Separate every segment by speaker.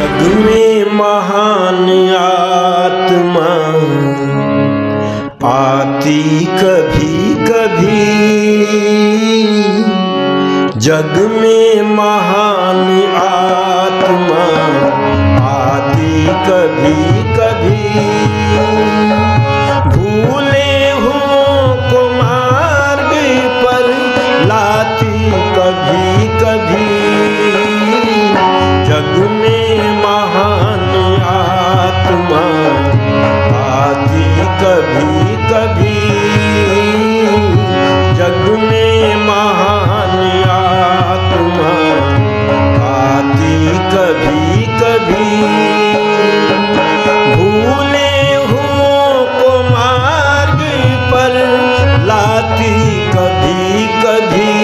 Speaker 1: जग में महान आत्मा आती कभी कभी, जग में महान आत्मा आती कभी कभी, भूले हुओं को मार्ग पर लाती कभी कभी। जग में महान आत्मा आती कभी कभी, जग में महान आत्मा आती कभी कभी, भूले हुओं को मार्ग पर लाती कभी कभी।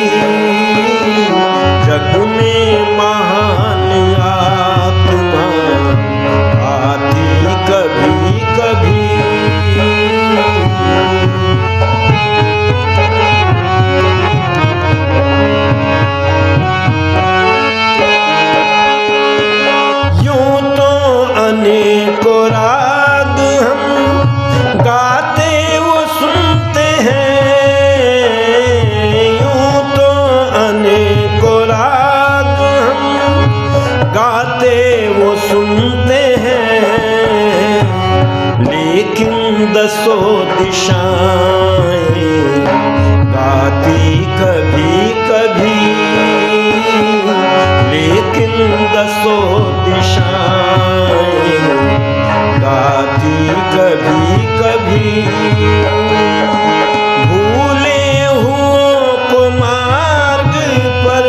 Speaker 1: जग में महान आत्मा आती कभी कभी। यूं तो अनेकों राग हम गाते वो सुनते हैं, यूं तो अनेकों राग हम गाते वो सुनते हैं, लेकिन दसों दिशाएं गाती कभी कभी, लेकिन दसों दिशाएं गाती कभी कभी, भूले हुओं को मार्ग पर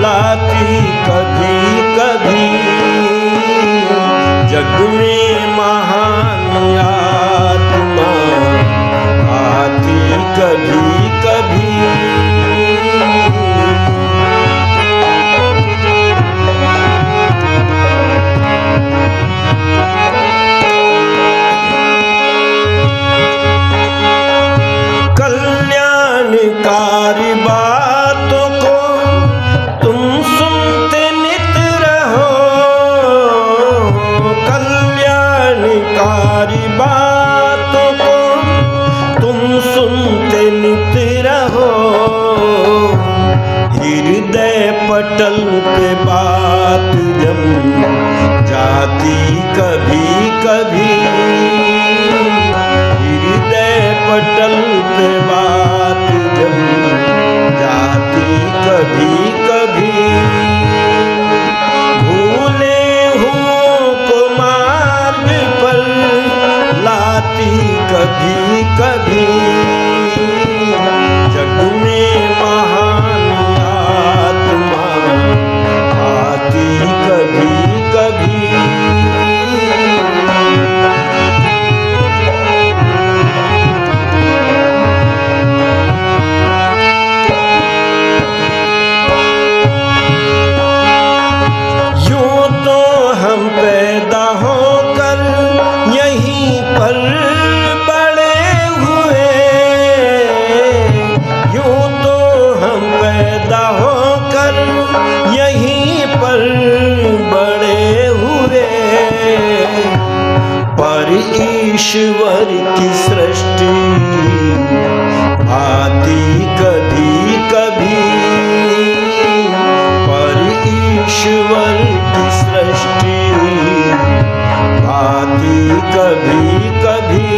Speaker 1: लाती कभी कभी। जग में महान आत्मा आती कभी कभी। कल्याणकारी बातों को तुम सुनते नित रहो, कल्याणकारी बातों को तुम सुनते नित रहो, हृदय पटल पे बात जम जाती कभी कभी, हृदय पटल पे बात जम जाती कभी कभी, भूले हुओं को मार्ग पर लाती कभी कभी। जग में महान आत्मा आती कभी कभी। हम पैदा होकर यहीं पर बड़े हुए, यूं तो हम पैदा होकर यहीं पर बड़े हुए, पर ईश्वर की सृष्टि आती कभी कभी, पर ईश्वर की सृष्टि आती कभी कभी,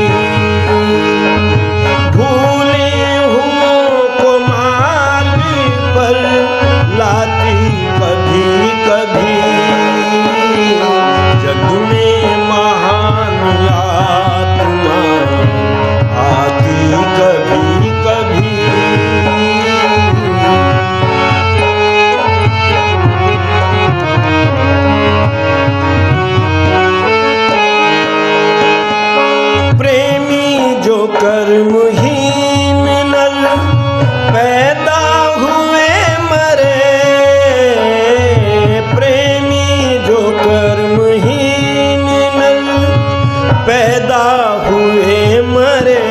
Speaker 1: भूले हुओं को मार्ग पर लाती कभी कभी। जग में महान आत्मा आती कभी कभी। कर्महीन नर पैदा हुए मरे, प्रेमी जो कर्महीन नर पैदा हुए मरे,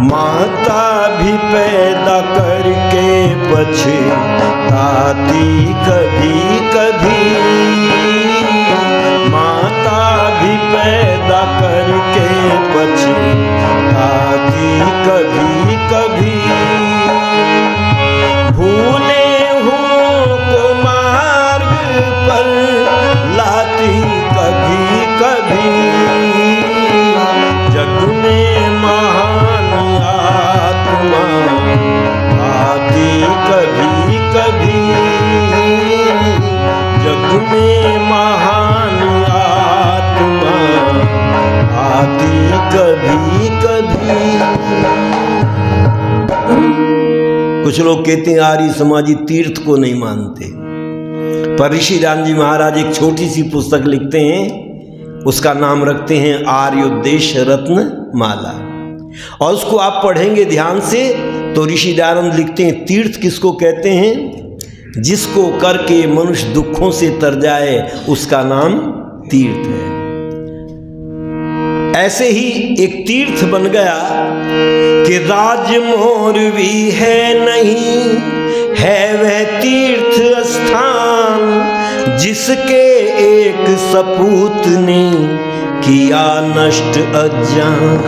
Speaker 1: माता भी पैदा करके पछताती ताती कभी कभी, माता भी पैदा करके पछताती कभी कभी, भूले हुओं को मार्ग पर लाती कभी कभी, जग में महान आत्मा आती कभी कभी, जग में महान आत्मा आती कभी कभी। कुछ लोग कहते हैं आर्य समाजी तीर्थ को नहीं मानते, पर ऋषि राम जी महाराज एक छोटी सी पुस्तक लिखते हैं, उसका नाम रखते हैं आर्योद्देश रत्न माला, और उसको आप पढ़ेंगे ध्यान से तो ऋषि दयानंद लिखते हैं तीर्थ किसको कहते हैं, जिसको करके मनुष्य दुखों से तर जाए उसका नाम तीर्थ है। ऐसे ही एक तीर्थ बन गया कि राजमोर भी है नहीं, है वह तीर्थ स्थान जिसके एक सपूत ने किया नष्ट अज्ञान।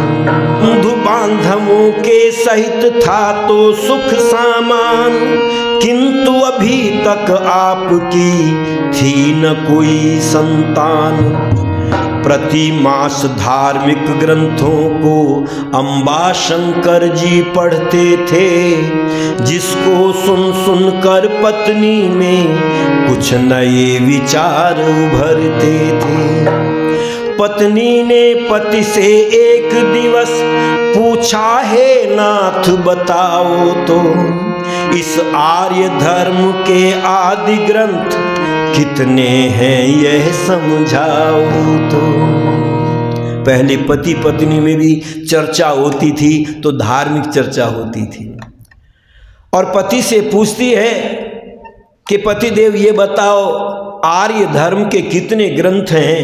Speaker 1: बंधु बांधवों के सहित था तो सुख सामान, किंतु अभी तक आपकी थी न कोई संतान। प्रति मास धार्मिक ग्रंथों को अम्बा शंकर जी पढ़ते थे, जिसको सुन सुन कर पत्नी में कुछ नए विचार उभरते थे। पत्नी ने पति से एक दिवस पूछा, हे नाथ बताओ तो इस आर्य धर्म के आदि ग्रंथ कितने हैं यह समझाओ तो। पहले पति पत्नी में भी चर्चा होती थी तो धार्मिक चर्चा होती थी, और पति से पूछती है कि पतिदेव ये बताओ आर्य धर्म के कितने ग्रंथ हैं,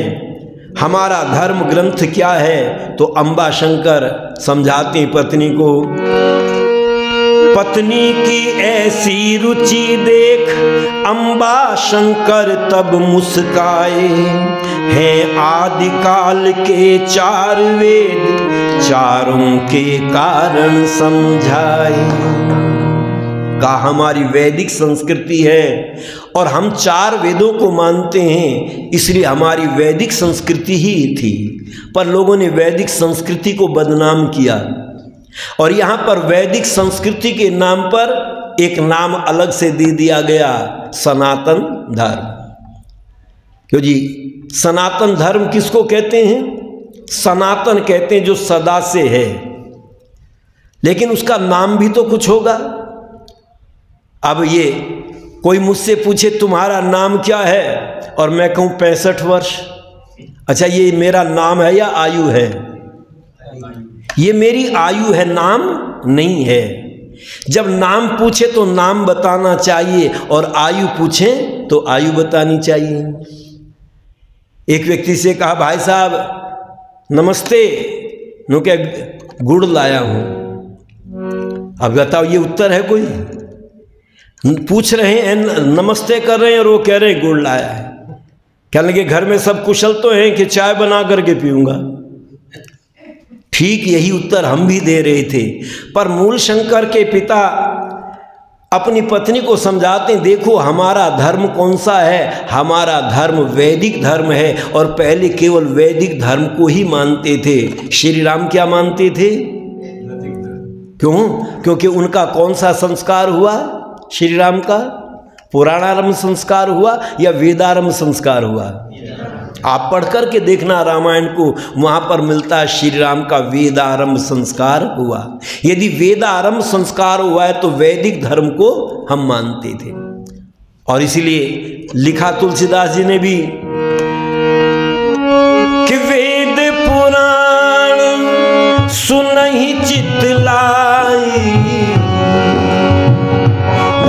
Speaker 1: हमारा धर्म ग्रंथ क्या है। तो अम्बा शंकर समझाती पत्नी को, पत्नी की ऐसी रुचि देख अम्बा शंकर तब मुस्काए, हैं आदिकाल के 4 वेद चारों के कारण समझाए। कहा हमारी वैदिक संस्कृति है और हम 4 वेदों को मानते हैं, इसलिए हमारी वैदिक संस्कृति ही थी, पर लोगों ने वैदिक संस्कृति को बदनाम किया, और यहाँ पर वैदिक संस्कृति के नाम पर एक नाम अलग से दे दिया गया, सनातन धर्म। क्यों जी, सनातन धर्म किसको कहते हैं? सनातन कहते हैं जो सदा से है, लेकिन उसका नाम भी तो कुछ होगा। अब ये कोई मुझसे पूछे तुम्हारा नाम क्या है, और मैं कहूँ 65 वर्ष, अच्छा ये मेरा नाम है या आयु है? ये मेरी आयु है, नाम नहीं है। जब नाम पूछे तो नाम बताना चाहिए, और आयु पूछे तो आयु बतानी चाहिए। एक व्यक्ति से कहा, भाई साहब नमस्ते, नो क्या गुड़ लाया हूं। अब बताओ ये उत्तर है? कोई पूछ रहे हैं, नमस्ते कर रहे हैं, और वो कह रहे हैं गुड़ लाया है। कहने लगे घर में सब कुशल तो हैं कि चाय बना करके पीऊंगा। ठीक यही उत्तर हम भी दे रहे थे, पर मूल शंकर के पिता अपनी पत्नी को समझाते हैं, देखो हमारा धर्म कौन सा है, हमारा धर्म वैदिक धर्म है, और पहले केवल वैदिक धर्म को ही मानते थे। श्री राम क्या मानते थे? क्यों? क्योंकि उनका कौन सा संस्कार हुआ? श्री राम का पुराणारंभ संस्कार हुआ या वेदारंभ संस्कार हुआ? आप पढ़ कर के देखना रामायण को, वहां पर मिलता है श्री राम का वेदारंभ संस्कार हुआ। यदि वेदारंभ संस्कार हुआ है तो वैदिक धर्म को हम मानते थे, और इसीलिए लिखा तुलसीदास जी ने भी कि वेद पुराण सुनहि चित लाई,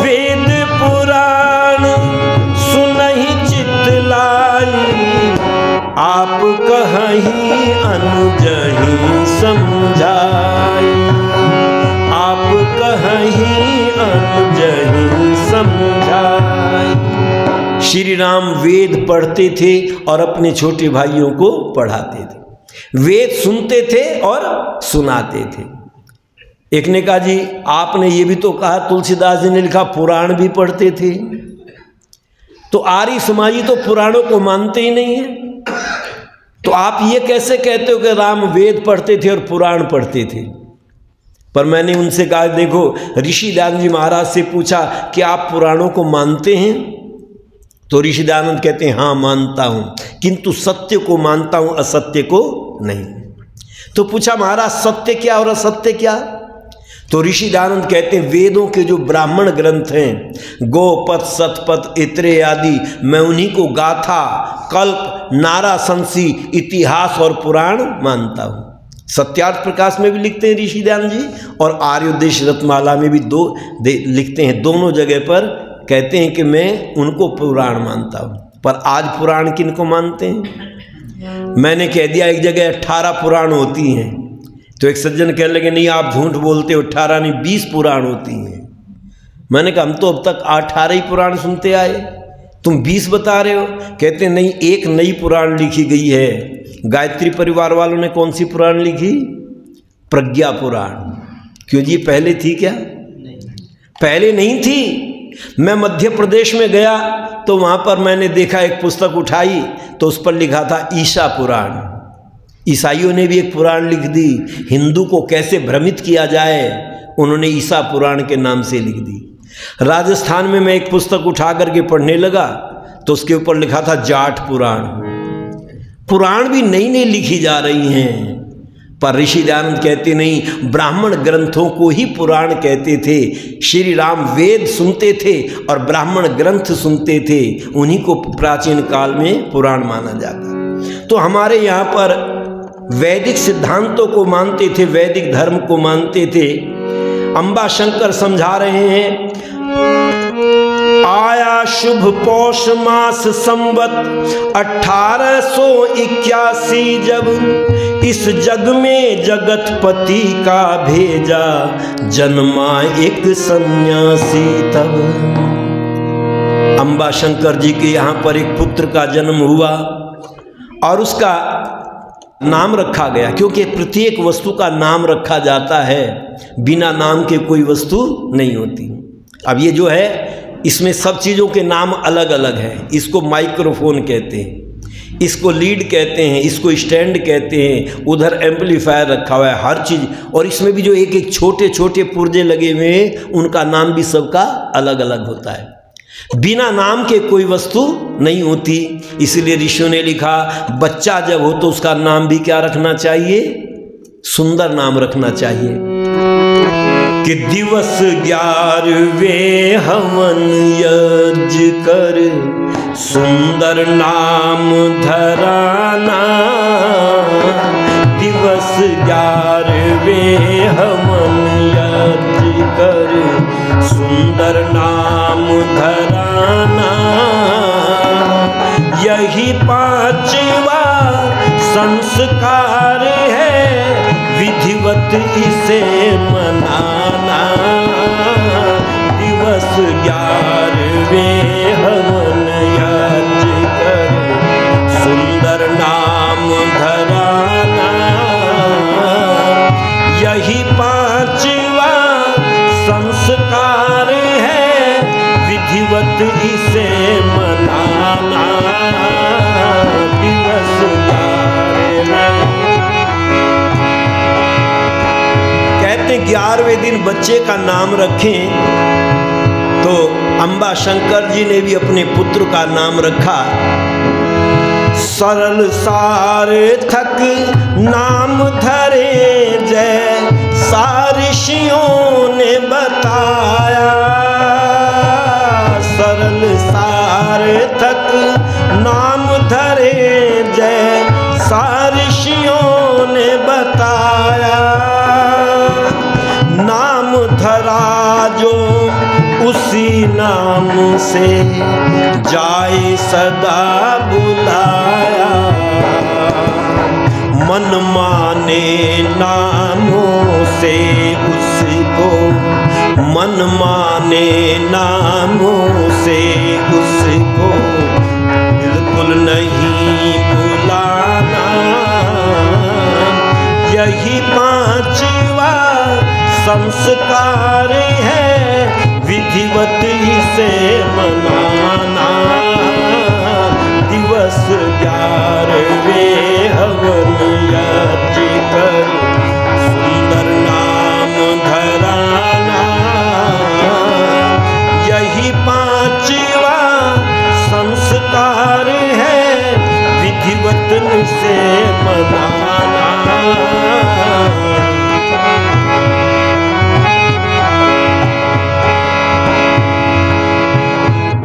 Speaker 1: वेद पुराण सुनहि चित लाई, आप कहीं अनुजहि समझाई, आप कहीं अनुजहि समझाई। श्री राम वेद पढ़ते थे और अपने छोटे भाइयों को पढ़ाते थे, वेद सुनते थे और सुनाते थे। एक ने कहा जी आपने ये भी तो कहा, तुलसीदास जी ने लिखा पुराण भी पढ़ते थे। तो आर्य समाजी तो पुराणों को मानते ही नहीं है, तो आप ये कैसे कहते हो कि राम वेद पढ़ते थे और पुराण पढ़ते थे? पर मैंने उनसे कहा देखो, ऋषि दयानंद जी महाराज से पूछा कि आप पुराणों को मानते हैं? तो ऋषि दयानंद कहते हैं हाँ मानता हूं, किंतु सत्य को मानता हूं, असत्य को नहीं। तो पूछा महाराज सत्य क्या और असत्य क्या? तो ऋषि दयानंद कहते हैं वेदों के जो ब्राह्मण ग्रंथ हैं, गोपथ शतपथ इतरे आदि, मैं उन्हीं को गाथा, कल्प, नारा संसी, इतिहास और पुराण मानता हूं। सत्यार्थ प्रकाश में भी लिखते हैं ऋषि दयानंद जी, और आर्योदेश रत्नमाला में भी लिखते हैं। दोनों जगह पर कहते हैं कि मैं उनको पुराण मानता हूं। पर आज पुराण किनको मानते हैं? मैंने कह दिया एक जगह 18 पुराण होती हैं, तो एक सज्जन कहने लगे नहीं आप झूठ बोलते हो, 18 नहीं 20 पुराण होती हैं। मैंने कहा हम तो अब तक 18 ही पुराण सुनते आए, तुम 20 बता रहे हो। कहते नहीं एक नई पुराण लिखी गई है। गायत्री परिवार वालों ने कौन सी पुराण लिखी? प्रज्ञा पुराण। क्यों जी पहले थी क्या? पहले नहीं थी। मैं मध्य प्रदेश में गया तो वहां पर मैंने देखा, एक पुस्तक उठाई तो उस पर लिखा था ईशा पुराण। ईसाइयों ने भी एक पुराण लिख दी, हिंदू को कैसे भ्रमित किया जाए, उन्होंने ईसा पुराण के नाम से लिख दी। राजस्थान में मैं एक पुस्तक उठा करके पढ़ने लगा तो उसके ऊपर लिखा था जाट पुराण। पुराण भी नई नई लिखी जा रही हैं। पर ऋषि दयानंद कहते नहीं, ब्राह्मण ग्रंथों को ही पुराण कहते थे। श्री राम वेद सुनते थे और ब्राह्मण ग्रंथ सुनते थे, उन्हीं को प्राचीन काल में पुराण माना जाता। तो हमारे यहाँ पर वैदिक सिद्धांतों को मानते थे, वैदिक धर्म को मानते थे। अंबा शंकर समझा रहे हैं, आया शुभ पौष मास संवत 1881 जब इस जग में जगतपति का भेजा, जन्मा एक सन्यासी तब। अंबा शंकर जी के यहाँ पर एक पुत्र का जन्म हुआ और उसका नाम रखा गया, क्योंकि प्रत्येक वस्तु का नाम रखा जाता है, बिना नाम के कोई वस्तु नहीं होती। अब ये जो है इसमें सब चीज़ों के नाम अलग अलग हैं। इसको माइक्रोफोन कहते हैं, इसको लीड कहते हैं, इसको स्टैंड कहते हैं, उधर एम्पलीफायर रखा हुआ है, हर चीज़। और इसमें भी जो एक एक छोटे छोटे पुर्जे लगे हुए हैं, उनका नाम भी सबका अलग अलग होता है। बिना नाम के कोई वस्तु नहीं होती। इसीलिए ऋषियों ने लिखा बच्चा जब हो तो उसका नाम भी क्या रखना चाहिए? सुंदर नाम रखना चाहिए। कि दिवस 11वें हवन यज्ञ कर, सुंदर नाम धराना। दिवस 11वें हवन यज्ञ कर, सुंदर नाम धराना। यही 5वां संस्कार है, विधिवत इसे मनाना। दिवस 11वें हवन यज्ञ कर, सुंदर नाम धराना। यही 5वां संस्कार है, विधिवत इसे मनाना। दिवस 11वें दिन बच्चे का नाम रखें, तो अंबा शंकर जी ने भी अपने पुत्र का नाम रखा सरल सार्थक नाम धरे जय, ऋषियों ने बताया। सरल सार्थक नाम धरे जय, ऋषियों ने बताया। नाम धरा जो उसी नाम से, जाए सदा बुलाया। मन माने नामों से उसको, मन माने नामों से उसको, पांचवा संस्कार है विधिवत इसे मनाना। दिवस 11वें हवन याची कर सुंदर नाम धराना। यही पांचवा संस्कार है विधिवत से मनाना।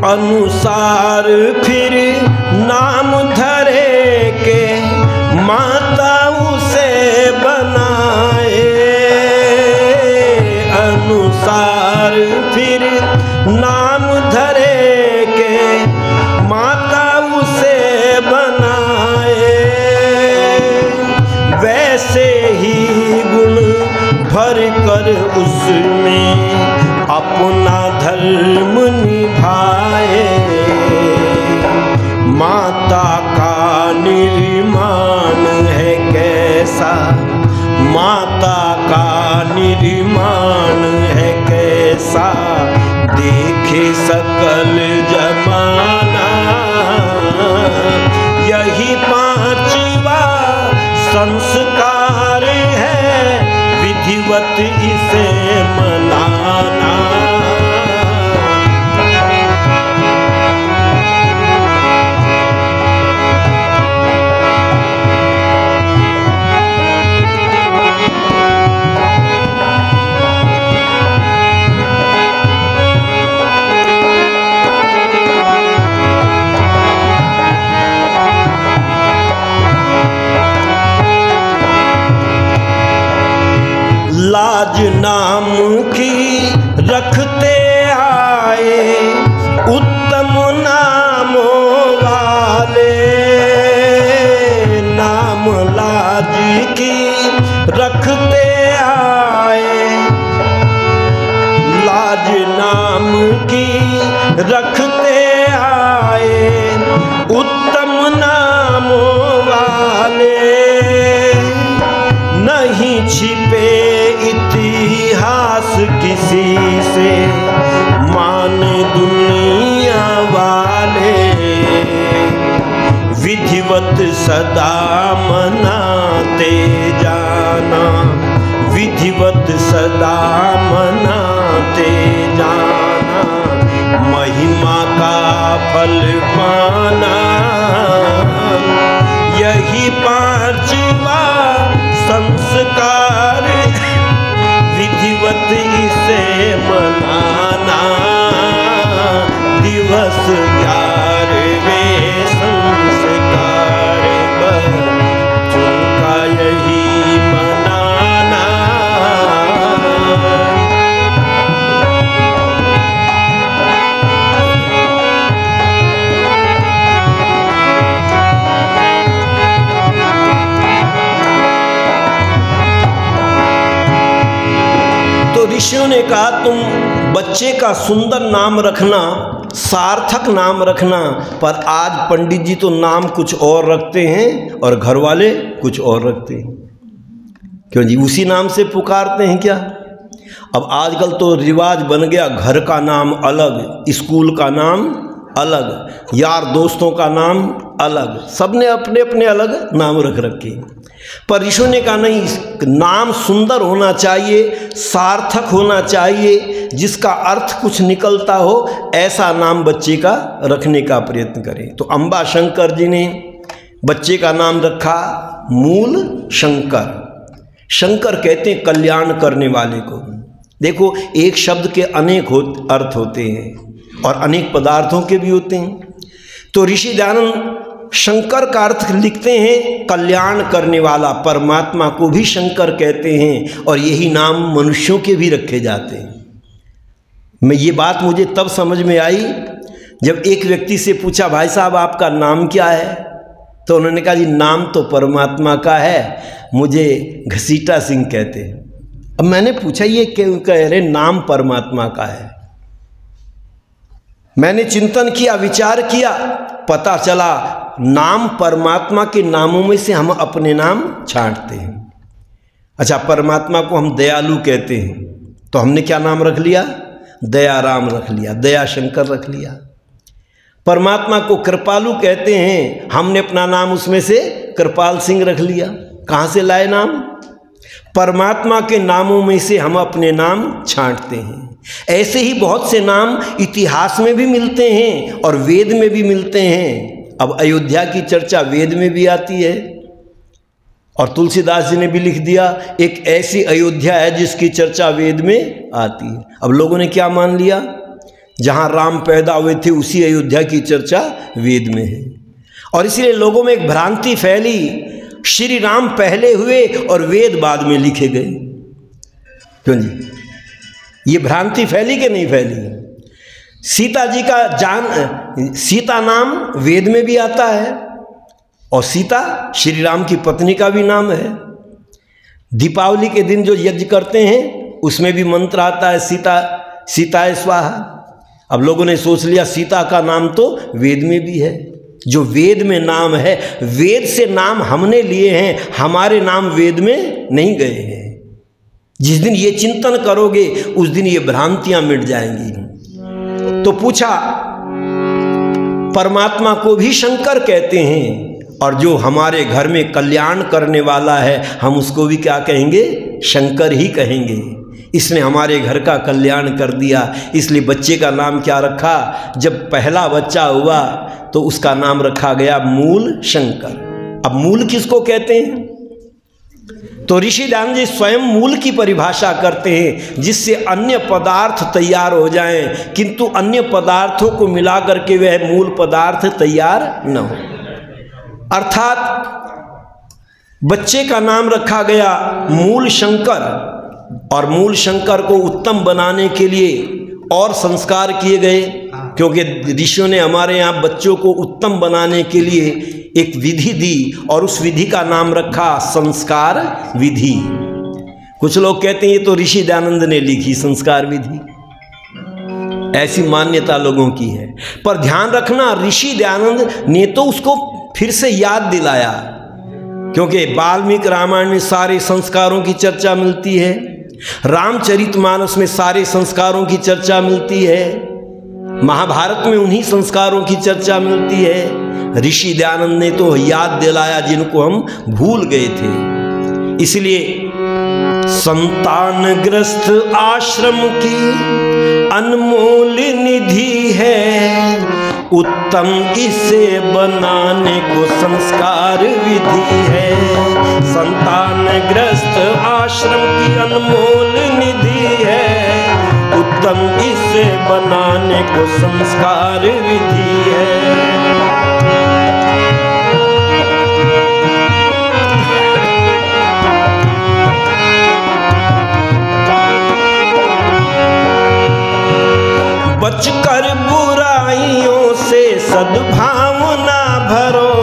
Speaker 1: अनुसार फिर नाम धरे के माता उसे बनाए। अनुसार फिर नाम धरे के माता उसे बनाए। वैसे ही गुण भर कर उसमें अपना धर्म निभाए। माता का निर्माण है कैसा, माता का निर्माण है कैसा, देखे सकल जमाना। यही पांचवा संस्कार है विधिवत इसे मनाना। लाज नाम की रखते आए उत्तम नामों वाले। नाम लाज की रखते आए, लाज नाम की रखते आए उत्तम नामों वाले। नहीं छिपे इतिहास किसी से माने दुनिया वाले। विधिवत सदा मनाते जाना, विधिवत सदा मनाते जाना। महिमा का फल पाना। यही पांचवा संस्कार विधिवत इसे मनाना। दिवस 11वें संस्कार बच्चों का यही मनाना। तो ऋषियों ने कहा तुम बच्चे का सुंदर नाम रखना, सार्थक नाम रखना, पर आज पंडित जी तो नाम कुछ और रखते हैं और घर वाले कुछ और रखते हैं। क्यों जी, उसी नाम से पुकारते हैं क्या? अब आजकल तो रिवाज बन गया, घर का नाम अलग, स्कूल का नाम अलग, यार दोस्तों का नाम अलग, सबने अपने अपने अलग नाम रख रखे। पर ऋषियों ने कहा नहीं, नाम सुंदर होना चाहिए, सार्थक होना चाहिए, जिसका अर्थ कुछ निकलता हो, ऐसा नाम बच्चे का रखने का प्रयत्न करें। तो अंबा शंकर जी ने बच्चे का नाम रखा मूल शंकर। शंकर कहते हैं कल्याण करने वाले को। देखो, एक शब्द के अनेक अर्थ होते हैं और अनेक पदार्थों के भी होते हैं। तो ऋषि दयानंद शंकर का अर्थ लिखते हैं कल्याण करने वाला, परमात्मा को भी शंकर कहते हैं और यही नाम मनुष्यों के भी रखे जाते हैं। ये बात मुझे तब समझ में आई जब एक व्यक्ति से पूछा, भाई साहब आपका नाम क्या है? तो उन्होंने कहा जी नाम तो परमात्मा का है, मुझे घसीटा सिंह कहते हैं। अब मैंने पूछा ये क्यों कह रहे नाम परमात्मा का है? मैंने चिंतन किया, विचार किया, पता चला नाम परमात्मा के नामों में से हम अपने नाम छांटते हैं। अच्छा, परमात्मा को हम दयालु कहते हैं, तो हमने क्या नाम रख लिया? दयाराम रख लिया, दया शंकर रख लिया। परमात्मा को कृपालु कहते हैं, हमने अपना नाम उसमें से कृपाल सिंह रख लिया। कहाँ से लाए नाम? परमात्मा के नामों में से हम अपने नाम छांटते हैं। ऐसे ही बहुत से नाम इतिहास में भी मिलते हैं और वेद में भी मिलते हैं। अब अयोध्या की चर्चा वेद में भी आती है और तुलसीदास जी ने भी लिख दिया, एक ऐसी अयोध्या है जिसकी चर्चा वेद में आती है। अब लोगों ने क्या मान लिया? जहां राम पैदा हुए थे उसी अयोध्या की चर्चा वेद में है। और इसलिए लोगों में एक भ्रांति फैली, श्री राम पहले हुए और वेद बाद में लिखे गए। क्यों जी? ये भ्रांति फैली कि नहीं फैली? सीता जी का सीता नाम वेद में भी आता है और सीता श्री राम की पत्नी का भी नाम है। दीपावली के दिन जो यज्ञ करते हैं उसमें भी मंत्र आता है, सीता सीताय स्वाहा। अब लोगों ने सोच लिया सीता का नाम तो वेद में भी है। जो वेद में नाम है, वेद से नाम हमने लिए हैं, हमारे नाम वेद में नहीं गए हैं। जिस दिन ये चिंतन करोगे उस दिन ये भ्रांतियां मिट जाएंगी। तो पूछा, परमात्मा को भी शंकर कहते हैं और जो हमारे घर में कल्याण करने वाला है हम उसको भी क्या कहेंगे? शंकर ही कहेंगे। इसने हमारे घर का कल्याण कर दिया, इसलिए बच्चे का नाम क्या रखा? जब पहला बच्चा हुआ तो उसका नाम रखा गया मूल शंकर। अब मूल किसको कहते हैं? तो ऋषि दयानंद जी स्वयं मूल की परिभाषा करते हैं, जिससे अन्य पदार्थ तैयार हो जाएं, किंतु अन्य पदार्थों को मिलाकर के वह मूल पदार्थ तैयार न हो। अर्थात बच्चे का नाम रखा गया मूल शंकर और मूल शंकर को उत्तम बनाने के लिए और संस्कार किए गए, क्योंकि ऋषियों ने हमारे यहाँ बच्चों को उत्तम बनाने के लिए एक विधि दी और उस विधि का नाम रखा संस्कार विधि। कुछ लोग कहते हैं ये तो ऋषि दयानंद ने लिखी संस्कार विधि, ऐसी मान्यता लोगों की है। पर ध्यान रखना, ऋषि दयानंद ने तो उसको फिर से याद दिलाया, क्योंकि वाल्मीकि रामायण में सारे संस्कारों की चर्चा मिलती है, रामचरितमानस में सारे संस्कारों की चर्चा मिलती है, महाभारत में उन्हीं संस्कारों की चर्चा मिलती है। ऋषि दयानंद ने तो याद दिलाया जिनको हम भूल गए थे। इसलिए संतानग्रस्त आश्रम की अनमोल निधि है, उत्तम इसे बनाने को संस्कार विधि है। संतानग्रस्त आश्रम की अनमोल निधि है, उत्तम इसे बनाने को संस्कार विधि है। बचकर बुराइयों से सद्भावना भरो,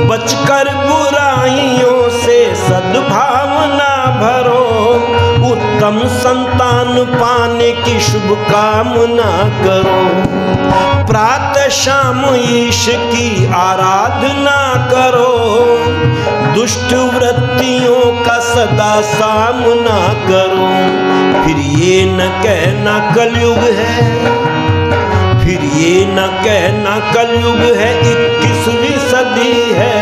Speaker 1: बचकर बुराइयों से सद्भावना भरो, उत्तम संतान पाने की शुभ कामना करो। प्रातः शाम ईश की आराधना करो, दुष्ट वृत्तियों का सदा सामना करो। फिर ये न कहना कलयुग है, फिर ये न कहना कलयुग है, 21वीं सदी है,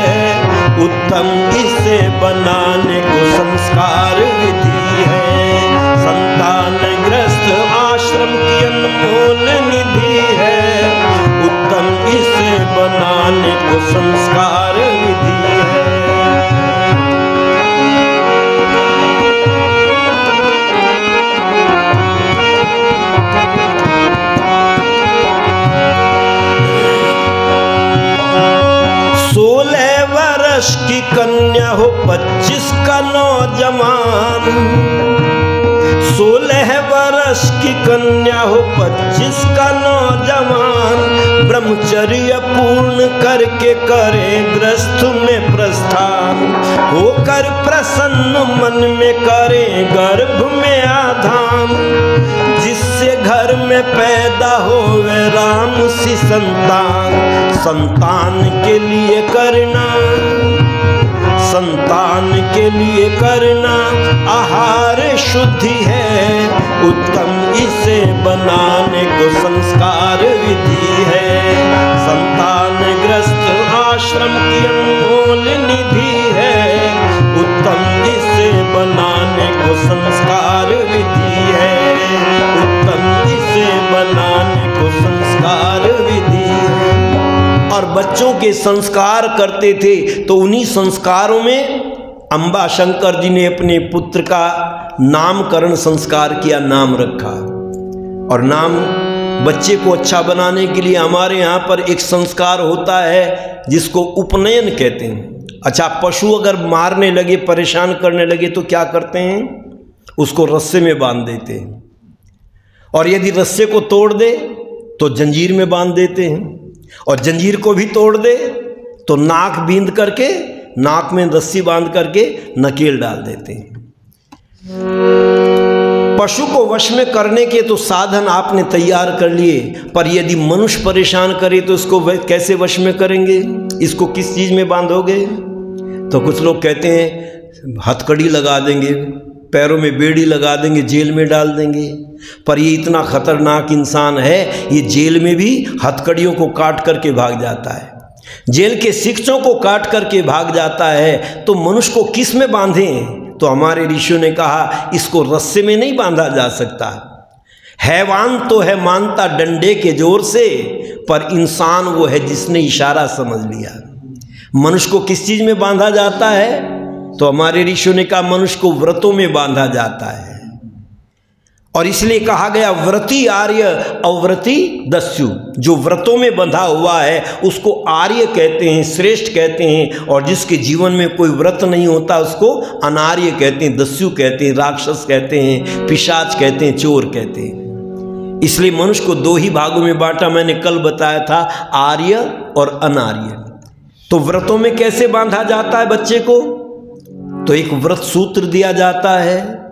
Speaker 1: उत्तम इसे बनाने को संस्कार विधि है। संतानग्रस्त आश्रम की अनमोल निधि है, उत्तम इसे बनाने को संस्कार विधि है। की कन्या हो 25 का नौजवान, 16 वर्ष की कन्या हो 25 का नौजवान, ब्रह्मचर्य पूर्ण करके करे गृहस्थ में प्रस्थान। होकर प्रसन्न मन में करे गर्भ में आधान, जिससे घर में पैदा होवे राम सी संतान। संतान के लिए करना संतान के लिए करना आहार शुद्धि है उत्तम, इसे बनाने को संस्कार विधि है। संतान ग्रस्त आश्रम की अनमोल निधि है उत्तम, इसे बनाने को संस्कार विधि है उत्तम, इसे बनाने को संस्कार विधि है। और बच्चों के संस्कार करते थे तो उन्हीं संस्कारों में अंबा शंकर जी ने अपने पुत्र का नामकरण संस्कार किया, नाम रखा। और नाम बच्चे को अच्छा बनाने के लिए हमारे यहाँ पर एक संस्कार होता है जिसको उपनयन कहते हैं। अच्छा, पशु अगर मारने लगे, परेशान करने लगे तो क्या करते हैं? उसको रस्से में बांध देते हैं, और यदि रस्से को तोड़ दे तो जंजीर में बांध देते हैं, और जंजीर को भी तोड़ दे तो नाक बींद करके, नाक में रस्सी बांध करके नकेल डाल देते हैं। पशु को वश में करने के तो साधन आपने तैयार कर लिए, पर यदि मनुष्य परेशान करे तो इसको कैसे वश में करेंगे? इसको किस चीज में बांधोगे? तो कुछ लोग कहते हैं हथकड़ी लगा देंगे, पैरों में बेड़ी लगा देंगे, जेल में डाल देंगे। पर ये इतना खतरनाक इंसान है, ये जेल में भी हथकड़ियों को काट करके भाग जाता है, जेल के शिक्षकों को काट करके भाग जाता है। तो मनुष्य को किस में बांधें? तो हमारे ऋषियों ने कहा इसको रस्से में नहीं बांधा जा सकता। हैवान तो है मानता डंडे के जोर से, पर इंसान वो है जिसने इशारा समझ लिया। मनुष्य को किस चीज में बांधा जाता है? तो हमारे ऋषियों ने कहा मनुष्य को व्रतों में बांधा जाता है। और इसलिए कहा गया व्रती आर्य अव्रती दस्यु। जो व्रतों में बंधा हुआ है उसको आर्य कहते हैं, श्रेष्ठ कहते हैं, और जिसके जीवन में कोई व्रत नहीं होता उसको अनार्य कहते हैं, दस्यु कहते हैं, राक्षस कहते हैं, पिशाच कहते हैं, चोर कहते हैं। इसलिए मनुष्य को दो ही भागों में बांटा, मैंने कल बताया था, आर्य और अनार्य। तो व्रतों में कैसे बांधा जाता है बच्चे को? तो एक व्रत सूत्र दिया जाता है।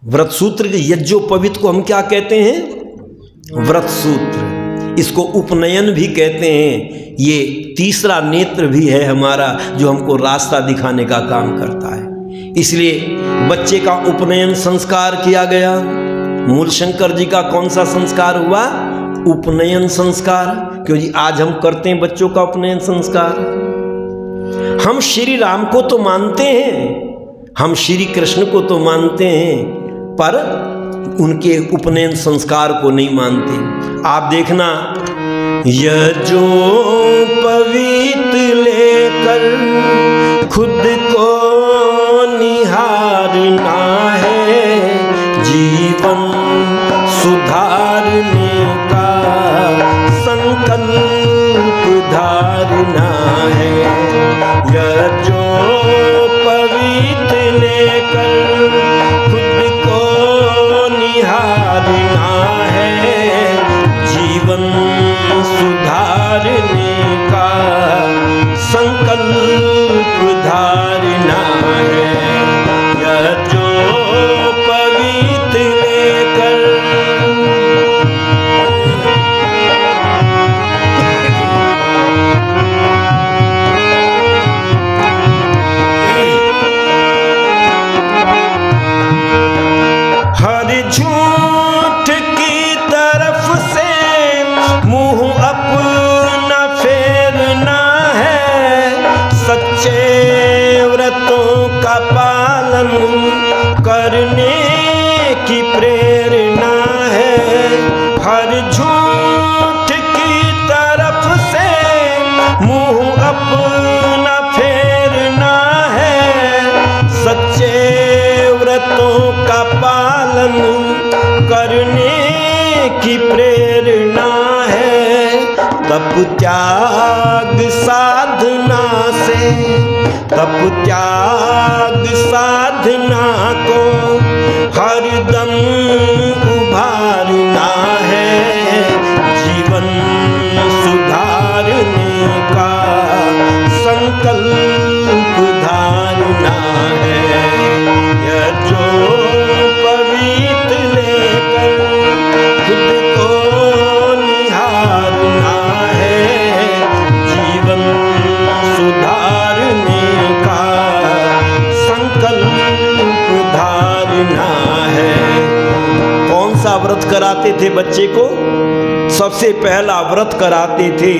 Speaker 1: व्रत सूत्र यज्ञोपवीत को हम क्या कहते हैं? व्रत सूत्र। इसको उपनयन भी कहते हैं। ये तीसरा नेत्र भी है हमारा, जो हमको रास्ता दिखाने का काम करता है। इसलिए बच्चे का उपनयन संस्कार किया गया। मूल शंकर जी का कौन सा संस्कार हुआ? उपनयन संस्कार। क्योंकि आज हम करते हैं बच्चों का उपनयन संस्कार। हम श्री राम को तो मानते हैं, हम श्री कृष्ण को तो मानते हैं, पर उनके उपनयन संस्कार को नहीं मानते। आप देखना, यज्ञोपवीत लेकर खुद को निहारना है, जीवन सुधारने का संकल्प धारना है। यज्ञोपवीत लेकर खुद को निहारना है, जीवन सुधारने का संकल्प धारना है। यज्ञोपवीत लेकर झूठ की तरफ से मुंह अपना फेरना है, सच्चे व्रतों का पालन करने की प्रेरणा है। हर झूठ की तरफ से मुंह अपना फेरना है, सच्चे व्रतों का पालन करने की प्रेरणा है। तप त्याग साधना से, तप त्याग साधना को हरदम उभारना है, जीवन सुधारने का संकल्प धारना है। यज्ञोपवीत लेकर खुद को निहारना है, जीवन सुधारने का थे बच्चे को? सबसे पहला व्रत कराते थे,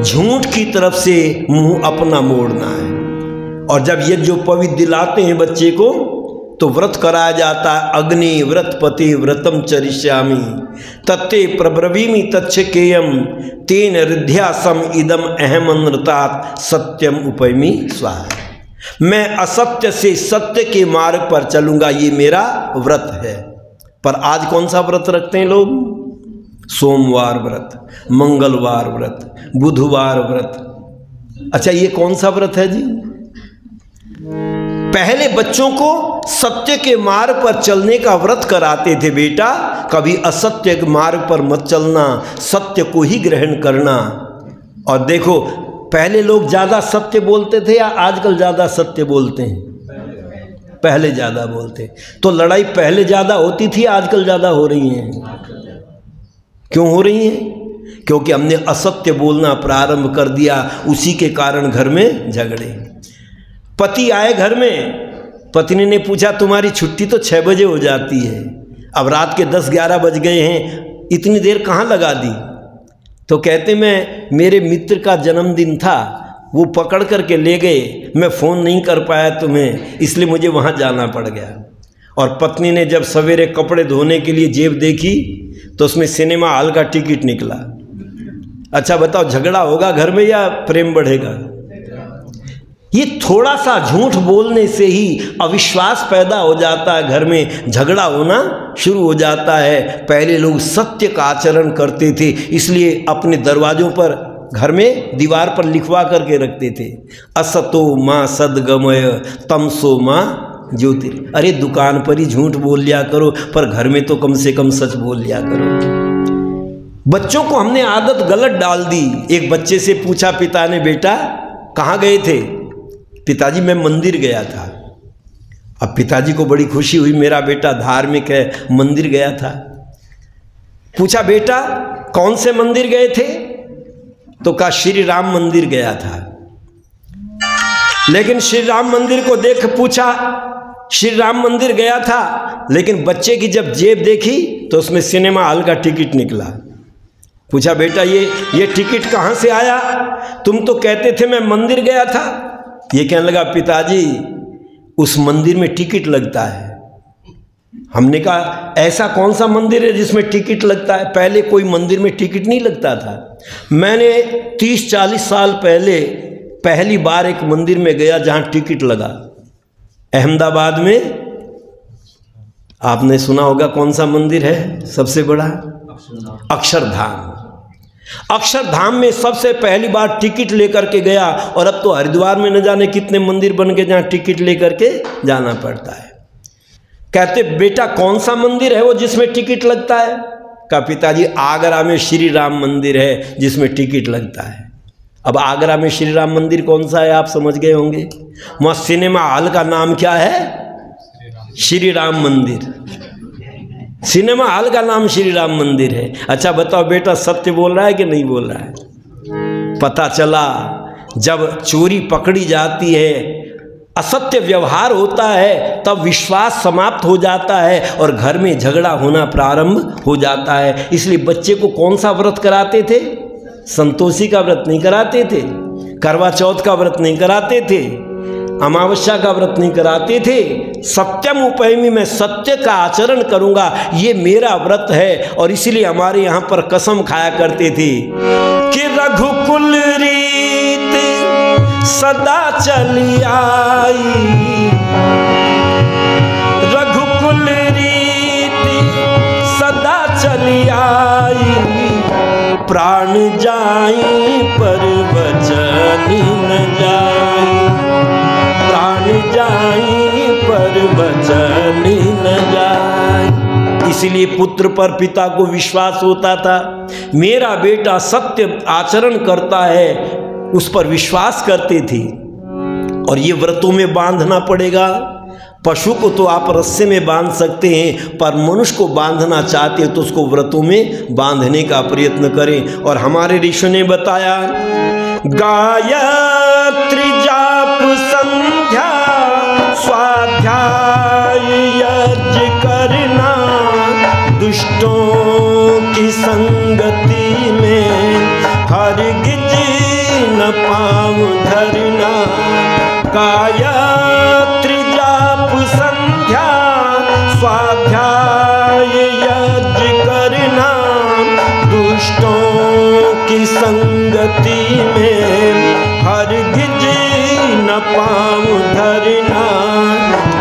Speaker 1: झूठ की तरफ से मुंह अपना मोड़ना है। और जब यज्ञोपवीत दिलाते हैं बच्चे को तो व्रत कराया जाता है, अग्नि व्रतपति व्रतम चरिष्यामि तत्ते प्रब्रवीमि तच्छकेयम तेन रिद्ध्या सम इदम अहम अनृतात् सत्यम उपैमि स्वाहा। मैं असत्य से सत्य के मार्ग पर चलूंगा, ये मेरा व्रत है। पर आज कौन सा व्रत रखते हैं लोग? सोमवार व्रत, मंगलवार व्रत, बुधवार व्रत। अच्छा, ये कौन सा व्रत है जी? पहले बच्चों को सत्य के मार्ग पर चलने का व्रत कराते थे, बेटा कभी असत्य के मार्ग पर मत चलना, सत्य को ही ग्रहण करना। और देखो, पहले लोग ज़्यादा सत्य बोलते थे या आजकल ज़्यादा सत्य बोलते हैं? पहले ज़्यादा बोलते। तो लड़ाई पहले ज़्यादा होती थी, आजकल ज़्यादा हो रही है। क्यों हो रही है? क्योंकि हमने असत्य बोलना प्रारंभ कर दिया, उसी के कारण घर में झगड़े। पति आए घर में, पत्नी ने पूछा तुम्हारी छुट्टी तो 6 बजे हो जाती है, अब रात के 10-11 बज गए हैं, इतनी देर कहाँ लगा दी? तो कहते मैं, मेरे मित्र का जन्मदिन था, वो पकड़ करके ले गए, मैं फ़ोन नहीं कर पाया तुम्हें, इसलिए मुझे वहाँ जाना पड़ गया। और पत्नी ने जब सवेरे कपड़े धोने के लिए जेब देखी तो उसमें सिनेमा हॉल का टिकट निकला। अच्छा बताओ, झगड़ा होगा घर में या प्रेम बढ़ेगा? ये थोड़ा सा झूठ बोलने से ही अविश्वास पैदा हो जाता है, घर में झगड़ा होना शुरू हो जाता है। पहले लोग सत्य का आचरण करते थे, इसलिए अपने दरवाजों पर, घर में दीवार पर लिखवा करके रखते थे, असतो माँ सद्गमय तमसो माँ ज्योतिर। अरे दुकान पर ही झूठ बोल लिया करो, पर घर में तो कम से कम सच बोल लिया करो। बच्चों को हमने आदत गलत डाल दी। एक बच्चे से पूछा पिता ने, बेटा कहाँ गए थे? पिताजी मैं मंदिर गया था। अब पिताजी को बड़ी खुशी हुई, मेरा बेटा धार्मिक है, मंदिर गया था। पूछा बेटा कौन से मंदिर गए थे? तो कहा श्री राम मंदिर गया था। लेकिन श्री राम मंदिर को देख पूछा, श्री राम मंदिर गया था, लेकिन बच्चे की जब जेब देखी तो उसमें सिनेमा हॉल का टिकट निकला। पूछा बेटा ये टिकट कहाँ से आया? तुम तो कहते थे मैं मंदिर गया था। ये कहने लगा, पिताजी उस मंदिर में टिकट लगता है। हमने कहा ऐसा कौन सा मंदिर है जिसमें टिकट लगता है? पहले कोई मंदिर में टिकट नहीं लगता था। मैंने 30-40 साल पहले पहली बार एक मंदिर में गया जहां टिकट लगा, अहमदाबाद में। आपने सुना होगा कौन सा मंदिर है सबसे बड़ा? अक्षरधाम। अक्षरधाम में सबसे पहली बार टिकट लेकर के गया, और अब तो हरिद्वार में न जाने कितने मंदिर बन गए जहां टिकट लेकर के जाना पड़ता है। कहते बेटा कौन सा मंदिर है वो जिसमें टिकट लगता है? कहा पिताजी आगरा में श्री राम मंदिर है जिसमें टिकट लगता है। अब आगरा में श्री राम मंदिर कौन सा है आप समझ गए होंगे। वहाँ सिनेमा हॉल का नाम क्या है? श्री राम मंदिर। सिनेमा हॉल का नाम श्री राम मंदिर है। अच्छा बताओ बेटा सत्य बोल रहा है कि नहीं बोल रहा है? पता चला जब चोरी पकड़ी जाती है, असत्य व्यवहार होता है, तब विश्वास समाप्त हो जाता है और घर में झगड़ा होना प्रारंभ हो जाता है। इसलिए बच्चे को कौन सा व्रत कराते थे? संतोषी का व्रत नहीं कराते थे, करवा चौथ का व्रत नहीं कराते थे, अमावस्या का व्रत नहीं कराते थे। सत्यम उपैमि, मैं सत्य का आचरण करूंगा, ये मेरा व्रत है। और इसीलिए हमारे यहाँ पर कसम खाया करते थे कि रघुकुल रीत सदा चली आई, रघुकुल रीत सदा चली आई, प्राण जाई पर वचन न जाई, प्राण जाई पर वचन न जाई। इसलिए पुत्र पर पिता को विश्वास होता था, मेरा बेटा सत्य आचरण करता है, उस पर विश्वास करते थे। और ये व्रतों में बांधना पड़ेगा। पशु को तो आप रस्से में बांध सकते हैं, पर मनुष्य को बांधना चाहते हैं तो उसको व्रतों में बांधने का प्रयत्न करें। और हमारे ऋषियों ने बताया, गायत्री जाप संध्या स्वाध्याय यज्ञ करना, दुष्टों संगति में हरगिज न पाऊं धरना। गायत्री जाप संध्या स्वाध्याय यज्ञ करना। दुष्टों की संगति में हरगिज न पाऊं धरना।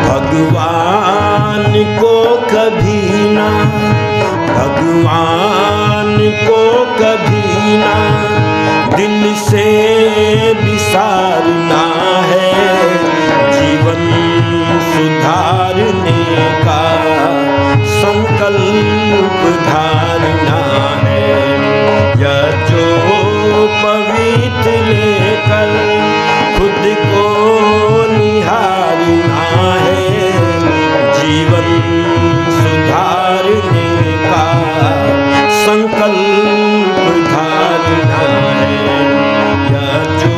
Speaker 1: भगवान को कभी ना, भगवान को कभी ना दिल से विसारना है। जीवन सुधारने का संकल्प धारना है। यह जो पवित्र लेकर खुद को निहारना है। जीवन सुधारने का संकल्प धारना है। यह जो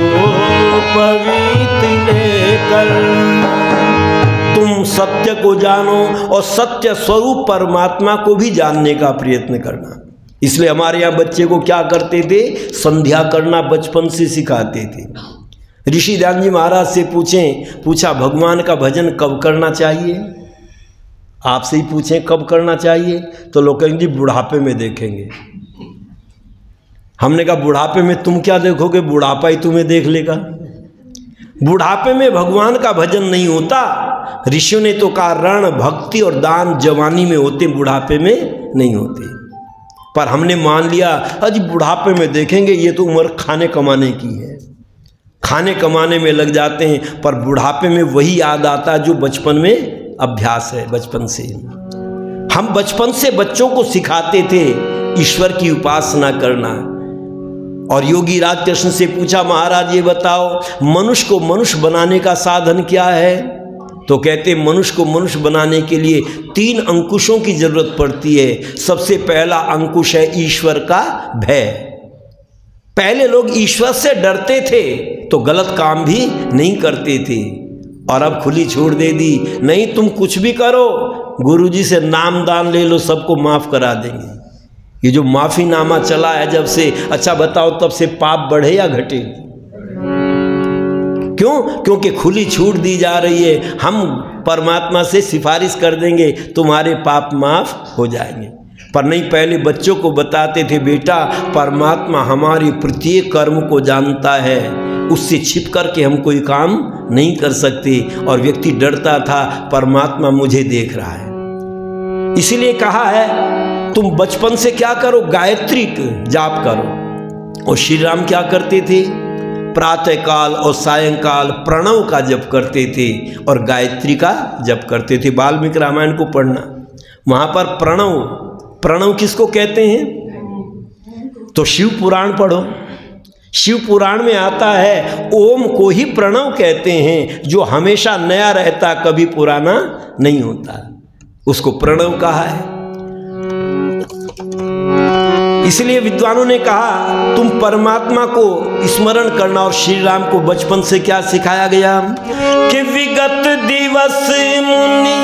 Speaker 1: पवित्र लेकर तुम सत्य को जानो और सत्य स्वरूप परमात्मा को भी जानने का प्रयत्न करना। इसलिए हमारे यहाँ बच्चे को क्या करते थे, संध्या करना बचपन से सिखाते थे। ऋषि ध्यान जी महाराज से पूछा भगवान का भजन कब करना चाहिए। आपसे ही पूछें कब करना चाहिए तो लोग कहेंगे बुढ़ापे में देखेंगे। हमने कहा बुढ़ापे में तुम क्या देखोगे, बुढ़ापा ही तुम्हें देख लेगा। बुढ़ापे में भगवान का भजन नहीं होता। ऋषियों ने तो कहा रण भक्ति और दान जवानी में होते, बुढ़ापे में नहीं होते। पर हमने मान लिया अजी बुढ़ापे में देखेंगे, ये तो उम्र खाने कमाने की है, खाने कमाने में लग जाते हैं। पर बुढ़ापे में वही याद आता है जो बचपन में अभ्यास है। बचपन से हम बचपन से बच्चों को सिखाते थे ईश्वर की उपासना करना। और योगी राज कृष्ण से पूछा महाराज ये बताओ मनुष्य को मनुष्य बनाने का साधन क्या है। तो कहते मनुष्य को मनुष्य बनाने के लिए 3 अंकुशों की जरूरत पड़ती है। सबसे पहला अंकुश है ईश्वर का भय। पहले लोग ईश्वर से डरते थे तो गलत काम भी नहीं करते थे। और अब खुली छूट दे दी, नहीं तुम कुछ भी करो, गुरुजी से नाम दान ले लो, सबको माफ करा देंगे। ये जो माफी नामा चला है जब से, अच्छा बताओ तब से पाप बढ़े या घटे? क्यों? क्योंकि खुली छूट दी जा रही है। हम परमात्मा से सिफारिश कर देंगे तुम्हारे पाप माफ हो जाएंगे। पर नहीं, पहले बच्चों को बताते थे बेटा परमात्मा हमारी प्रत्येक कर्म को जानता है, उससे छिप करके हम कोई काम नहीं कर सकते। और व्यक्ति डरता था परमात्मा मुझे देख रहा है। इसीलिए कहा है तुम बचपन से क्या करो, गायत्री जाप करो। और श्री राम क्या करते थे, प्रातः काल और सायंकाल प्रणव का जप करते थे और गायत्री का जप करते थे। वाल्मीकि रामायण को पढ़ना, वहां पर प्रणव, प्रणव किसको कहते हैं, तो शिव पुराण पढ़ो। शिव पुराण में आता है ओम को ही प्रणव कहते हैं, जो हमेशा नया रहता कभी पुराना नहीं होता, उसको प्रणव कहा है। इसलिए विद्वानों ने कहा तुम परमात्मा को स्मरण करना। और श्री राम को बचपन से क्या सिखाया गया कि विगत दिवस मुनि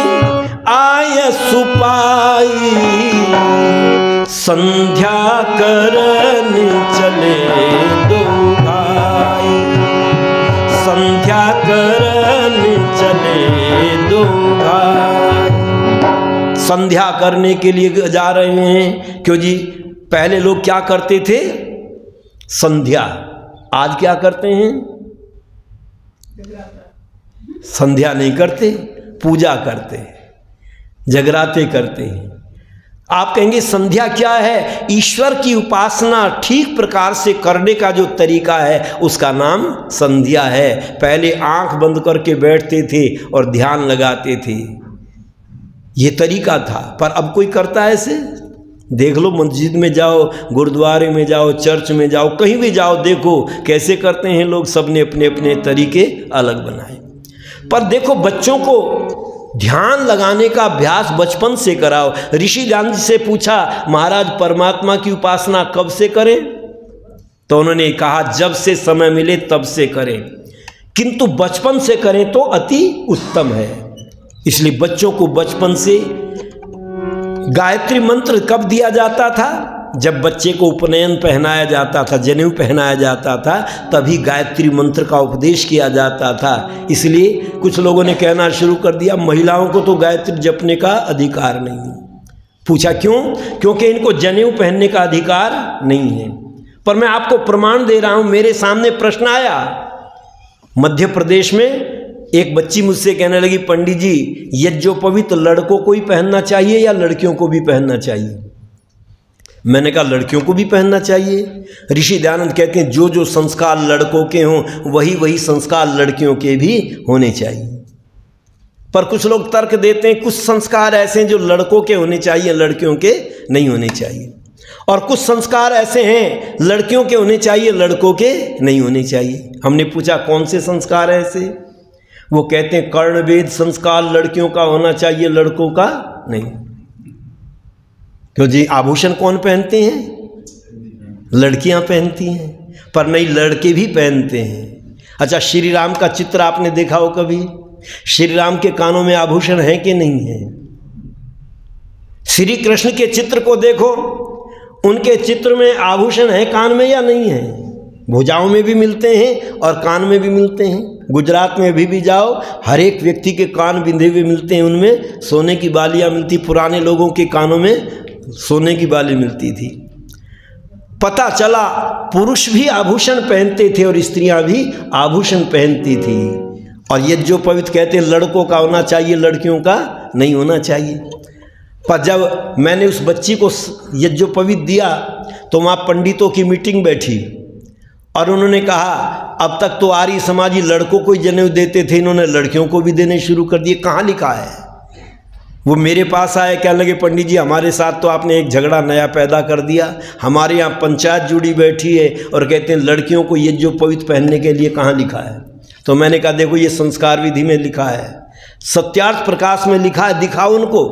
Speaker 1: आय सुपाई, संध्या करन चले दो भाई, संध्या करन चले दो भाई। संध्या करने के लिए जा रहे हैं। क्यों जी? पहले लोग क्या करते थे, संध्या। आज क्या करते हैं, संध्या नहीं करते, पूजा करते हैं, जगराते करते हैं। आप कहेंगे संध्या क्या है? ईश्वर की उपासना ठीक प्रकार से करने का जो तरीका है उसका नाम संध्या है। पहले आंख बंद करके बैठते थे और ध्यान लगाते थे, ये तरीका था। पर अब कोई करता है ऐसे? देख लो, मस्जिद में जाओ, गुरुद्वारे में जाओ, चर्च में जाओ, कहीं भी जाओ, देखो कैसे करते हैं लोग। सबने अपने अपने तरीके अलग बनाए। पर देखो बच्चों को ध्यान लगाने का अभ्यास बचपन से कराओ। ऋषि ध्यान जी से पूछा महाराज परमात्मा की उपासना कब से करें, तो उन्होंने कहा जब से समय मिले तब से करें, किंतु बचपन से करें तो अति उत्तम है। इसलिए बच्चों को बचपन से गायत्री मंत्र कब दिया जाता था? जब बच्चे को उपनयन पहनाया जाता था, जनेऊ पहनाया जाता था, तभी गायत्री मंत्र का उपदेश किया जाता था। इसलिए कुछ लोगों ने कहना शुरू कर दिया महिलाओं को तो गायत्री जपने का अधिकार नहीं। पूछा क्यों? क्योंकि इनको जनेऊ पहनने का अधिकार नहीं है। पर मैं आपको प्रमाण दे रहा हूं, मेरे सामने प्रश्न आया। मध्य प्रदेश में एक बच्ची मुझसे कहने लगी, पंडित जी यज्ञोपवीत लड़कों को ही पहनना चाहिए या लड़कियों को भी पहनना चाहिए? मैंने कहा लड़कियों को भी पहनना चाहिए। ऋषि दयानंद कहते हैं जो जो संस्कार लड़कों के हों वही वही संस्कार लड़कियों के भी होने चाहिए। पर कुछ लोग तर्क देते हैं कुछ संस्कार ऐसे हैं जो लड़कों के होने चाहिए, लड़कियों के नहीं होने चाहिए, और कुछ संस्कार ऐसे हैं लड़कियों के होने चाहिए, लड़कों के नहीं होने चाहिए। हमने पूछा कौन से संस्कार हैं ऐसे? वो कहते हैं कर्णवेद संस्कार लड़कियों का होना चाहिए, लड़कों का नहीं। क्यों जी? आभूषण कौन पहनते हैं? लड़कियां पहनती हैं, पर नहीं लड़के भी पहनते हैं। अच्छा, श्री राम का चित्र आपने देखा हो कभी? श्री राम के कानों में आभूषण है कि नहीं है? श्री कृष्ण के चित्र को देखो, उनके चित्र में आभूषण है कान में या नहीं है? भुजाओं में भी मिलते हैं और कान में भी मिलते हैं। गुजरात में अभी भी जाओ, हर एक व्यक्ति के कान बिंधे हुए मिलते हैं, उनमें सोने की बालियां मिलती। पुराने लोगों के कानों में सोने की बाली मिलती थी। पता चला पुरुष भी आभूषण पहनते थे और स्त्रियां भी आभूषण पहनती थी। और ये जो पवित्र कहते हैं लड़कों का होना चाहिए, लड़कियों का नहीं होना चाहिए। पर जब मैंने उस बच्ची को यज्ञोपवीत दिया तो वहाँ पंडितों की मीटिंग बैठी और उन्होंने कहा अब तक तो आर्य समाजी लड़कों को ही जनेऊ देते थे, इन्होंने लड़कियों को भी देने शुरू कर दिए। कहाँ लिखा है? वो मेरे पास आए, कहने लगे पंडित जी हमारे साथ तो आपने एक झगड़ा नया पैदा कर दिया। हमारे यहाँ पंचायत जुड़ी बैठी है और कहते हैं लड़कियों को यज्ञोपवीत पहनने के लिए कहाँ लिखा है? तो मैंने कहा देखो ये संस्कार विधि में लिखा है, सत्यार्थ प्रकाश में लिखा है, दिखाओ उनको।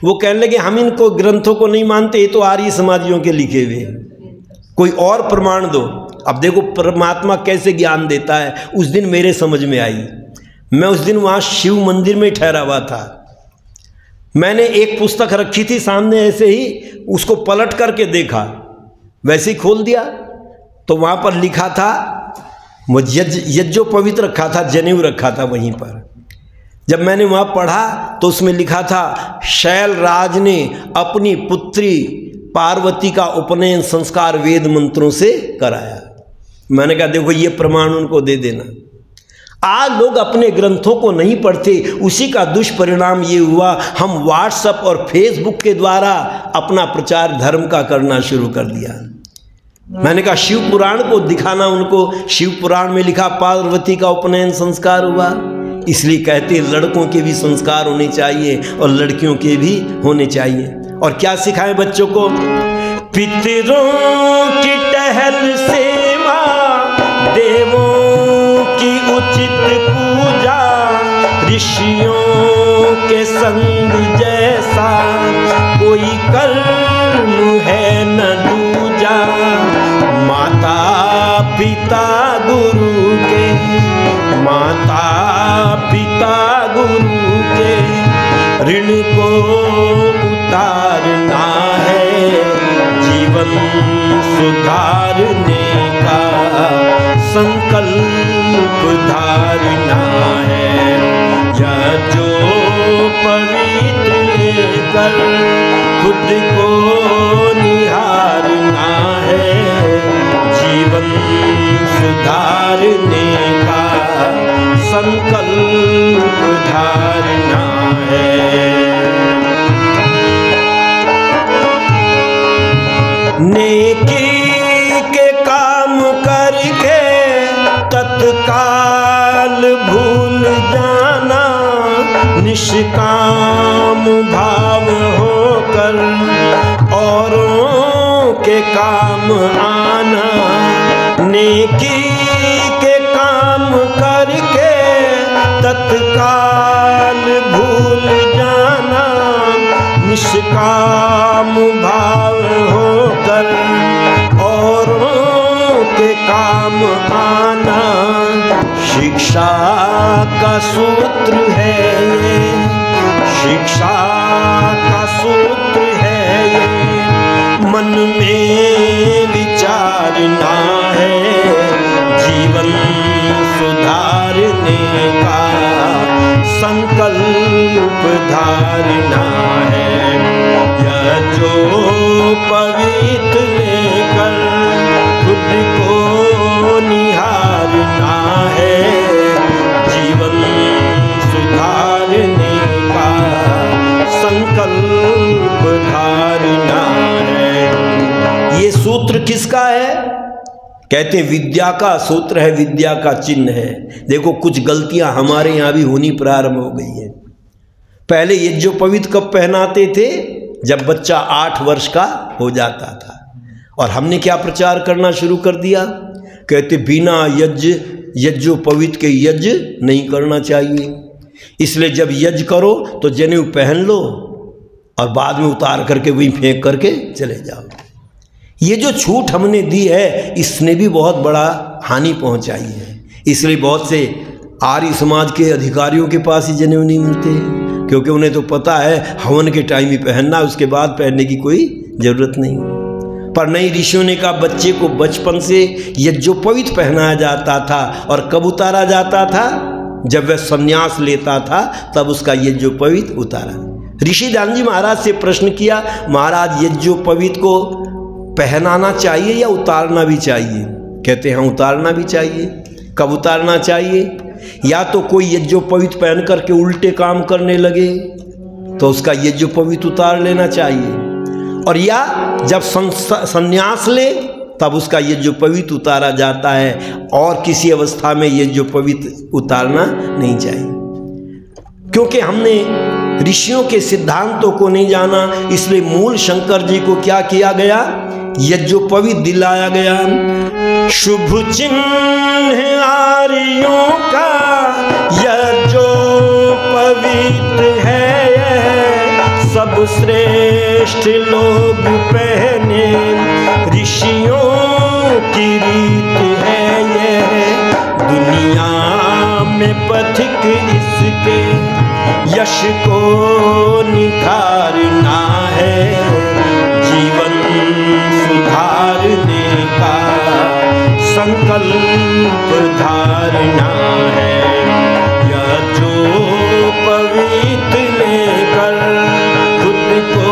Speaker 1: वो कहने लगे हम इनको ग्रंथों को नहीं मानते, ये तो आर्य समाजियों के लिखे हुए, कोई और प्रमाण दो। अब देखो परमात्मा कैसे ज्ञान देता है, उस दिन मेरे समझ में आई। मैं उस दिन वहाँ शिव मंदिर में ठहरा हुआ था। मैंने एक पुस्तक रखी थी सामने, ऐसे ही उसको पलट करके देखा, वैसे ही खोल दिया तो वहाँ पर लिखा था, वो यज्ञोपवीत रखा था, जनेऊ रखा था वहीं पर। जब मैंने वहाँ पढ़ा तो उसमें लिखा था शैलराज ने अपनी पुत्री पार्वती का उपनयन संस्कार वेद मंत्रों से कराया। मैंने कहा देखो ये प्रमाण उनको दे देना। आज लोग अपने ग्रंथों को नहीं पढ़ते, उसी का दुष्परिणाम ये हुआ हम व्हाट्सएप और फेसबुक के द्वारा अपना प्रचार धर्म का करना शुरू कर दिया। मैंने कहा शिव पुराण को दिखाना उनको, शिव पुराण में लिखा पार्वती का उपनयन संस्कार हुआ। इसलिए कहते हैं लड़कों के भी संस्कार होने चाहिए और लड़कियों के भी होने चाहिए। और क्या सिखाएं बच्चों को? पितरों की टहल सेवा, देवों की उचित पूजा, ऋषियों के संग जैसा कोई कर्म है न दूजा। माता पिता गुरु के, माता पिता गुरु के ऋण को उतारना है, जीवन सुधारने का संकल्प धारना है। यह जो पवित्र लेकर खुद को निहारना है, जीवन सुधारने का संकल्प धारना है। नेकी के काम करके तत्काल भूल जाना, निष्काम भाव होकर औरों के काम आना। नेकी के काम करके तत्काल भूल जाना, निष्काम भाव होकर औरों के काम आना। शिक्षा का सूत्र है ये, शिक्षा का सूत्र है ये, मन में विचारना है, जीवन सुधारने का संकल्प धारना है। यह जो पवित्र लेकर खुद को निहारना है, जीवन सुधारने का संकल्प धारना है। ये सूत्र किसका है? कहते हैं विद्या का सूत्र है, विद्या का चिन्ह है। देखो कुछ गलतियां हमारे यहाँ भी होनी प्रारंभ हो गई हैं। पहले यज्ञोपवीत कब पहनाते थे? जब बच्चा 8 वर्ष का हो जाता था। और हमने क्या प्रचार करना शुरू कर दिया? कहते बिना यज्ञोपवीत के यज्ञ नहीं करना चाहिए। इसलिए जब यज्ञ करो तो जनेऊ पहन लो और बाद में उतार करके वहीं फेंक करके चले जाओ। ये जो छूट हमने दी है इसने भी बहुत बड़ा हानि पहुंचाई है। इसलिए बहुत से आर्य समाज के अधिकारियों के पास ही जनेऊ नहीं मिलते, क्योंकि उन्हें तो पता है हवन के टाइम ही पहनना, उसके बाद पहनने की कोई ज़रूरत नहीं। पर नई ऋषियों ने कहा बच्चे को बचपन से यज्ञोपवीत पहनाया जाता था। और कब उतारा जाता था? जब वह संन्यास लेता था तब उसका यज्ञोपवीत उतारा। ऋषि ध्यान जी महाराज से प्रश्न किया, महाराज यज्ञोपवीत को पहनाना चाहिए या उतारना भी चाहिए? कहते हैं उतारना भी चाहिए। कब उतारना चाहिए? या तो कोई यज्ञोपवीत पहन करके उल्टे काम करने लगे तो उसका यज्ञोपवीत उतार लेना चाहिए, और या जब संन्यास ले तब उसका यज्ञोपवीत उतारा जाता है, और किसी अवस्था में यज्ञोपवीत उतारना नहीं चाहिए। क्योंकि हमने ऋषियों के सिद्धांतों को नहीं जाना, इसलिए मूल शंकर जी को क्या किया गया? यज्ञोपवीत दिलाया गया। शुभ चिन्ह आर्यों का यज्ञोपवीत है, सब श्रेष्ठ लोग पहने, ऋषियों की रीत है ये, दुनिया में पथिक इसके यश को निखारना है, जीवन सुधारने का संकल्प धारना है। यह जो पवित्र लेकर खुद को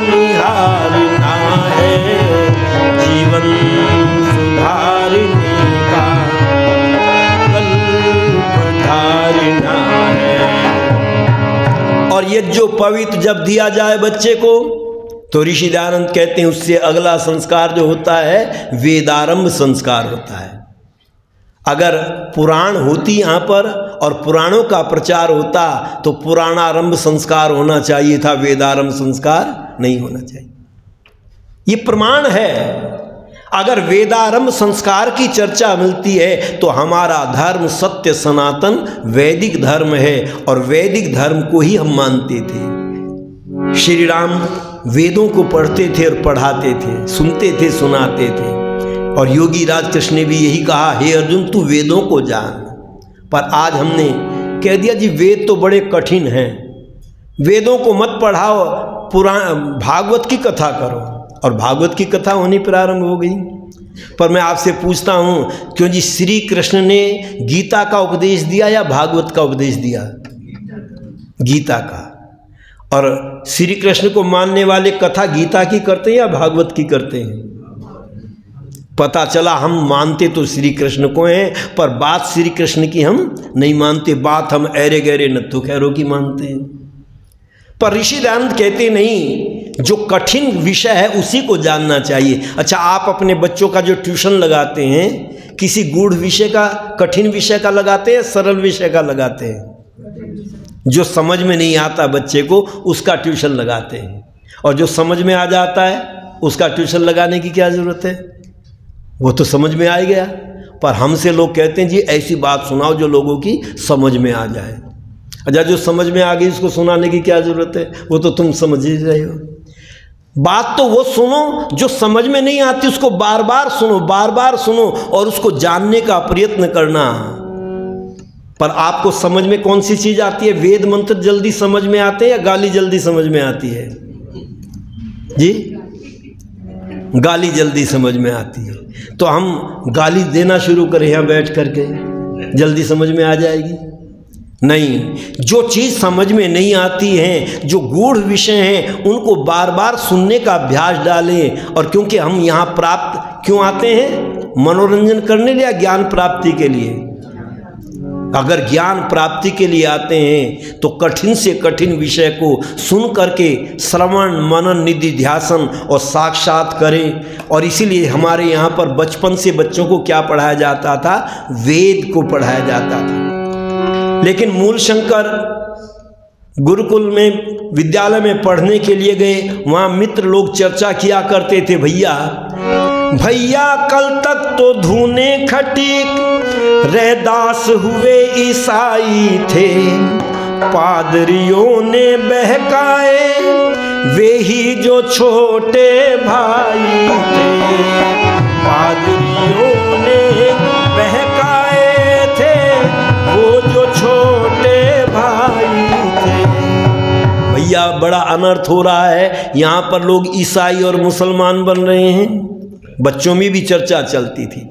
Speaker 1: निहारना है, जीवन सुधारने का संकल्प धारना है। और ये जो पवित्र जब दिया जाए बच्चे को तो ऋषि दयानंद कहते हैं उससे अगला संस्कार जो होता है वेदारंभ संस्कार होता है। अगर पुराण होती यहाँ पर और पुराणों का प्रचार होता तो पुराणारंभ संस्कार होना चाहिए था, वेदारंभ संस्कार नहीं होना चाहिए। ये प्रमाण है। अगर वेदारंभ संस्कार की चर्चा मिलती है तो हमारा धर्म सत्य सनातन वैदिक धर्म है, और वैदिक धर्म को ही हम मानते थे। श्री राम वेदों को पढ़ते थे और पढ़ाते थे, सुनते थे, सुनाते थे। और योगी राज कृष्ण ने भी यही कहा, हे अर्जुन तू वेदों को जान। पर आज हमने कह दिया जी वेद तो बड़े कठिन हैं, वेदों को मत पढ़ाओ, भागवत की कथा करो। और भागवत की कथा होनी प्रारंभ हो गई। पर मैं आपसे पूछता हूँ, क्यों जी श्री कृष्ण ने गीता का उपदेश दिया या भागवत का उपदेश दिया? गीता का। और श्री कृष्ण को मानने वाले कथा गीता की करते हैं या भागवत की करते हैं? पता चला हम मानते तो श्री कृष्ण को हैं, पर बात श्री कृष्ण की हम नहीं मानते, बात हम ऐरे गहरे नत्थु खैरों की मानते हैं। पर ऋषि दयानंद कहते नहीं, जो कठिन विषय है उसी को जानना चाहिए। अच्छा, आप अपने बच्चों का जो ट्यूशन लगाते हैं, किसी गूढ़ विषय का, कठिन विषय का लगाते हैं, सरल विषय का लगाते हैं? जो समझ में नहीं आता बच्चे को उसका ट्यूशन लगाते हैं, और जो समझ में आ जाता है उसका ट्यूशन लगाने की क्या ज़रूरत है? वो तो समझ में आ गया। पर हमसे लोग कहते हैं जी ऐसी बात सुनाओ जो लोगों की समझ में आ जाए। अच्छा, जो समझ में आ गई उसको सुनाने की क्या ज़रूरत है? वो तो तुम समझ ही रहे हो। बात तो वो सुनो जो समझ में नहीं आती, उसको बार बार सुनो, बार बार सुनो, और उसको जानने का प्रयत्न करना। पर आपको समझ में कौन सी चीज़ आती है? वेद मंत्र जल्दी समझ में आते हैं या गाली जल्दी समझ में आती है? जी गाली जल्दी समझ में आती है। तो हम गाली देना शुरू करें यहाँ बैठ करके, जल्दी समझ में आ जाएगी? नहीं। जो चीज़ समझ में नहीं आती है, जो गूढ़ विषय हैं, उनको बार बार सुनने का अभ्यास डालें। और क्योंकि हम यहाँ प्राप्त क्यों आते हैं? मनोरंजन करने या ज्ञान प्राप्ति के लिए? अगर ज्ञान प्राप्ति के लिए आते हैं तो कठिन से कठिन विषय को सुन करके श्रवण मनन निधिध्यासन और साक्षात करें। और इसीलिए हमारे यहाँ पर बचपन से बच्चों को क्या पढ़ाया जाता था? वेद को पढ़ाया जाता था। लेकिन मूल शंकर गुरुकुल में विद्यालय में पढ़ने के लिए गए, वहाँ मित्र लोग चर्चा किया करते थे, भैया कल तक तो धूने खटीक रैदास हुए ईसाई थे, पादरियों ने बहकाए वे ही जो छोटे भाई थे, पादरियों ने बहकाए थे वो जो छोटे भाई थे। भैया बड़ा अनर्थ हो रहा है, यहाँ पर लोग ईसाई और मुसलमान बन रहे हैं। बच्चों में भी चर्चा चलती थी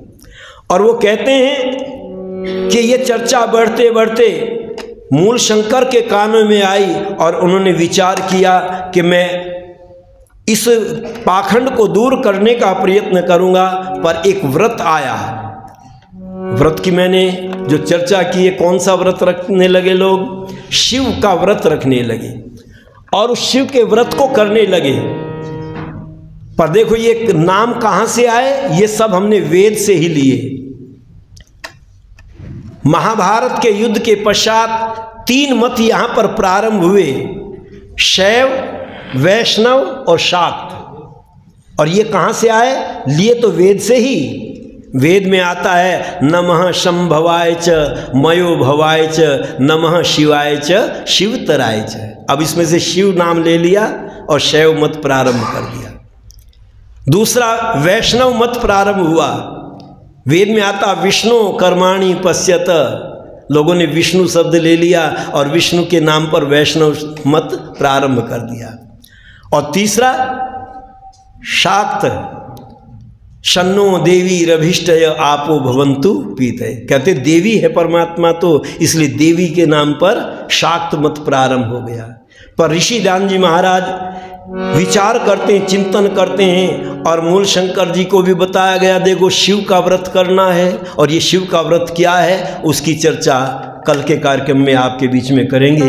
Speaker 1: और वो कहते हैं कि ये चर्चा बढ़ते बढ़ते मूल शंकर के कानों में आई और उन्होंने विचार किया कि मैं इस पाखंड को दूर करने का प्रयत्न करूंगा। पर एक व्रत आया, व्रत की मैंने जो चर्चा की है, कौन सा व्रत रखने लगे लोग? शिव का व्रत रखने लगे और उस शिव के व्रत को करने लगे। पर देखो ये नाम कहां से आए? ये सब हमने वेद से ही लिए। महाभारत के युद्ध के पश्चात 3 मत यहां पर प्रारंभ हुए, शैव, वैष्णव और शाक्त। और ये कहां से आए? लिए तो वेद से ही। वेद में आता है नमः शंभवाय च मयो भवाय च नमः शिवाय च शिवतराय च। अब इसमें से शिव नाम ले लिया और शैव मत प्रारंभ कर दिया। दूसरा वैष्णव मत प्रारंभ हुआ। वेद में आता विष्णु कर्माणि पश्यत, लोगों ने विष्णु शब्द ले लिया और विष्णु के नाम पर वैष्णव मत प्रारंभ कर दिया। और तीसरा शाक्त, शन्नो देवी रभिष्टय आपो भवन्तु पीतय। कहते देवी है परमात्मा, तो इसलिए देवी के नाम पर शाक्त मत प्रारंभ हो गया। पर ऋषि दान जी महाराज विचार करते हैं, चिंतन करते हैं और मूल शंकर जी को भी बताया गया, देखो शिव का व्रत करना है। और ये शिव का व्रत क्या है उसकी चर्चा कल के कार्यक्रम में आपके बीच में करेंगे।